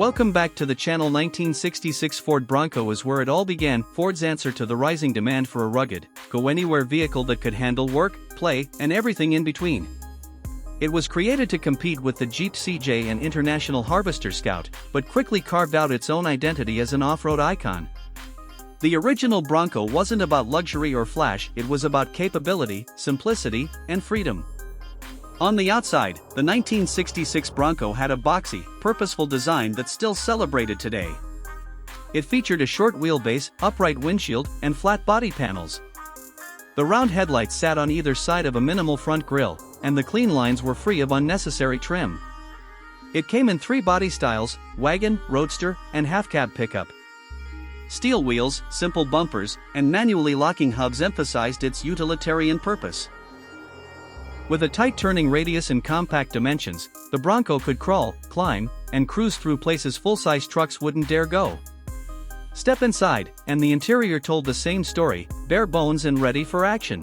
Welcome back to the channel. 1966 Ford Bronco is where it all began, Ford's answer to the rising demand for a rugged, go-anywhere vehicle that could handle work, play, and everything in between. It was created to compete with the Jeep CJ and International Harvester Scout, but quickly carved out its own identity as an off-road icon. The original Bronco wasn't about luxury or flash, it was about capability, simplicity, and freedom. On the outside, the 1966 Bronco had a boxy, purposeful design that's still celebrated today. It featured a short wheelbase, upright windshield, and flat body panels. The round headlights sat on either side of a minimal front grille, and the clean lines were free of unnecessary trim. It came in three body styles: wagon, roadster, and half-cab pickup. Steel wheels, simple bumpers, and manually locking hubs emphasized its utilitarian purpose. With a tight turning radius and compact dimensions, the Bronco could crawl, climb, and cruise through places full-size trucks wouldn't dare go. Step inside, and the interior told the same story, bare bones and ready for action.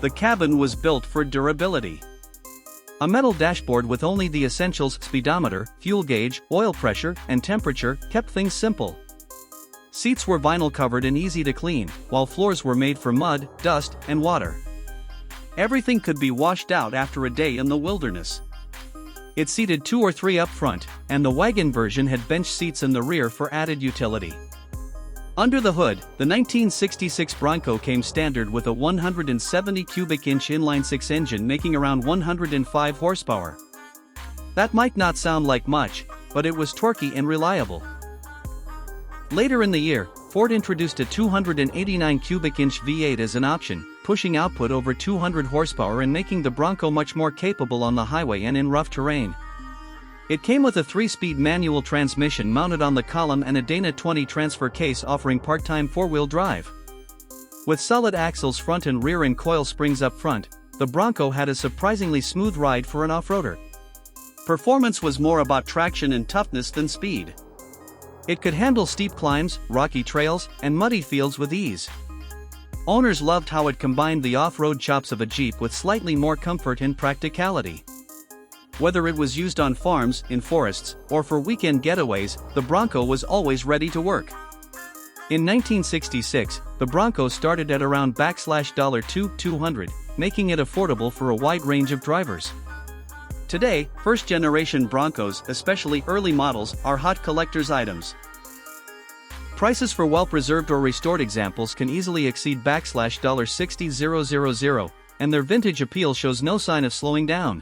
The cabin was built for durability. A metal dashboard with only the essentials: speedometer, fuel gauge, oil pressure, and temperature, kept things simple. Seats were vinyl covered and easy to clean, while floors were made for mud, dust, and water. Everything could be washed out after a day in the wilderness. It seated 2 or 3 up front, and the wagon version had bench seats in the rear for added utility. Under the hood, the 1966 Bronco came standard with a 170 cubic inch inline-6 engine making around 105 horsepower. That might not sound like much, but it was torquey and reliable. Later in the year, Ford introduced a 289 cubic inch V8 as an option, pushing output over 200 horsepower and making the Bronco much more capable on the highway and in rough terrain. It came with a 3-speed manual transmission mounted on the column and a Dana 20 transfer case offering part-time 4-wheel drive. With solid axles front and rear and coil springs up front, the Bronco had a surprisingly smooth ride for an off-roader. Performance was more about traction and toughness than speed. It could handle steep climbs, rocky trails, and muddy fields with ease. Owners loved how it combined the off-road chops of a Jeep with slightly more comfort and practicality. Whether it was used on farms, in forests, or for weekend getaways, the Bronco was always ready to work. In 1966, the Bronco started at around $200, making it affordable for a wide range of drivers. Today, first-generation Broncos, especially early models, are hot collector's items. Prices for well-preserved or restored examples can easily exceed $60,000, and their vintage appeal shows no sign of slowing down.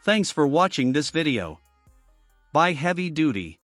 Thanks for watching this video. Buy heavy duty.